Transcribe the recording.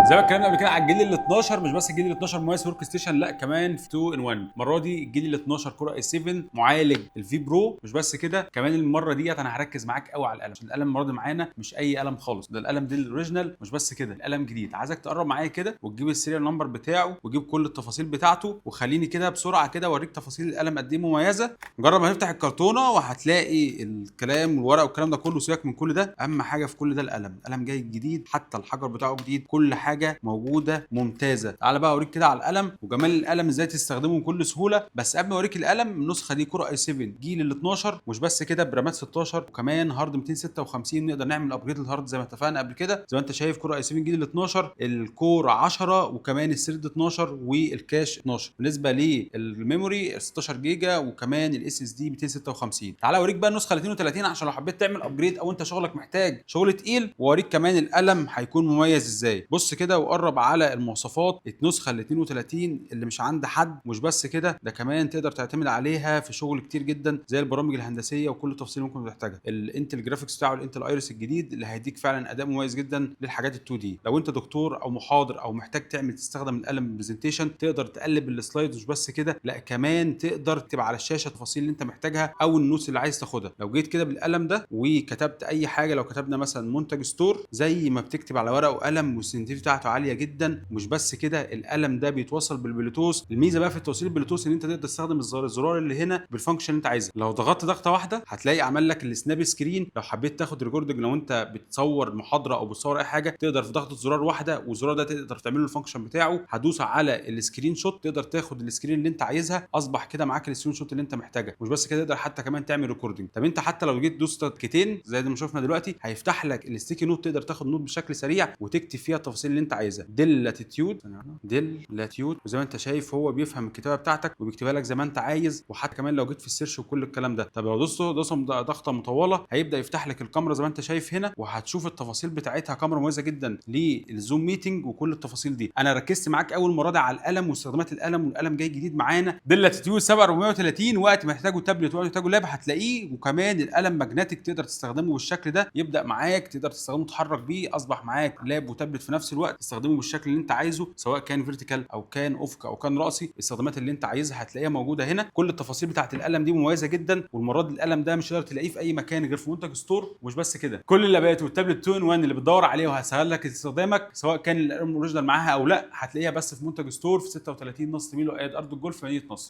زي ما اتكلمنا قبل كده على الجيل ال 12، مش بس الجيل ال 12 مميز ورك ستيشن، لا كمان في 2 ان 1. المره دي الجيل ال 12 كوره اي 7 معالج الفي برو. مش بس كده، كمان المره ديت انا هركز معاك قوي على القلم، عشان القلم المره دي معانا مش اي قلم خالص، ده القلم ده الاوريجينال. مش بس كده، القلم جديد. عايزك تقرب معايا كده وتجيب السيريال نمبر بتاعه وتجيب كل التفاصيل بتاعته، وخليني كده بسرعه كده اوريك تفاصيل القلم قد ايه مميزه. جرب هنفتح الكرتونه وهتلاقي الكلام والورق والكلام ده كله. سيبك من كل ده، اهم حاجه في كل ده القلم جاي جديد، حتى الحجر بتاعه جديد، كل حاجه موجوده ممتازه. تعال بقى اوريك كده على القلم وجمال القلم ازاي تستخدمه بكل سهوله. بس قبل ما اوريك القلم، النسخه دي كوره اي 7 جيل ال 12، مش بس كده برامات 16 وكمان هارد 256. نقدر نعمل ابجريد للهارد زي ما اتفقنا قبل كده. زي ما انت شايف كوره اي 7 جيل ال 12، الكور 10 وكمان الثريد 12 والكاش 12. بالنسبه للميموري 16 جيجا وكمان الاس اس دي 256. تعال اوريك بقى النسخه ال 32 عشان لو حبيت تعمل ابجريد او انت شغلك محتاج شغل تقيل، واوريك كمان القلم هيكون مميز ازاي. بص كده وقرب على المواصفات. النسخه ال 32 اللي مش عند حد. مش بس كده، ده كمان تقدر تعتمد عليها في شغل كتير جدا زي البرامج الهندسيه وكل تفصيل ممكن تحتاجها. الانتل جرافيكس بتاعه الانتل ايريس الجديد اللي هيديك فعلا اداء مميز جدا للحاجات ال 2 دي. لو انت دكتور او محاضر او محتاج تستخدم القلم برزنتيشن، تقدر تقلب السلايد. مش بس كده، لا كمان تقدر تكتب على الشاشه التفاصيل اللي انت محتاجها او النوتس اللي عايز تاخدها. لو جيت كده بالقلم ده وكتبت اي حاجه، لو كتبنا مثلا منتج ستور، زي ما بتكتب على ورقه وقلم، والسنسيتيفيتي بتاعته عاليه جدا. مش بس كده، القلم ده بيتوصل بالبلوتوث. الميزه بقى في التوصيل بالبلوتوث ان انت تقدر تستخدم الزرار اللي هنا بالفانكشن اللي انت عايزها. لو ضغطت ضغطه واحده هتلاقي عمل لك السناب سكرين. لو حبيت تاخد ريكوردنج، لو انت بتصور محاضره او بتصور اي حاجه، تقدر في ضغطه زرار واحده، والزرار ده تقدر تعمل له الفانكشن بتاعه. هتدوس على السكرين شوت، تقدر تاخد السكرين اللي انت عايزها. اصبح كده معاك السكرين شوت اللي انت محتاجها. مش بس كده، تقدر حتى كمان تعمل ريكوردنج. طب انت حتى لو جيت دوست تكتين زي ما شفنا دلوقتي، هيفتح لك الستيكي نوت، تقدر تاخد نوت بشكل سريع وتكتب فيها التفاصيل اللي انت عايزها. ديل لاتيود، وزي ما انت شايف هو بيفهم الكتابه بتاعتك وبيكتبها لك زي ما انت عايز. وحتى كمان لو جيت في السيرش وكل الكلام ده، طب لو دوست ضغطه مطوله، هيبدا يفتح لك الكاميرا زي ما انت شايف هنا، وهتشوف التفاصيل بتاعتها. كاميرا مميزه جدا للزوم ميتنج وكل التفاصيل دي. انا ركزت معاك اول مره دي على القلم واستخدامات القلم، والقلم جاي جديد معانا ديل لاتيود 7430. وقت محتاجه تابلت وقت محتاجه لاب هتلاقيه. وكمان القلم ماجنتيك، تقدر تستخدمه بالشكل ده. يبدا معاك تقدر تستخدمه تتحرك بيه. اصبح معاك لاب وتابلت في نفس الوقت، تستخدمه بالشكل اللي انت عايزه، سواء كان فيرتيكال او كان افق او كان راسي. الاستخدامات اللي انت عايزها هتلاقيها موجوده هنا. كل التفاصيل بتاعت القلم دي مميزه جدا. والمره دي القلم ده مش هتقدر تلاقيه في اي مكان غير في منتج ستور. ومش بس كده، كل اللابات والتابلت 2 ان 1 اللي بتدور عليه وهسهل لك استخدامك، سواء كان القلم اوريجينال معاها او لا، هتلاقيها بس في منتج ستور في 36 نص ميل وقاعد ارض الجولف في مدينه نصر.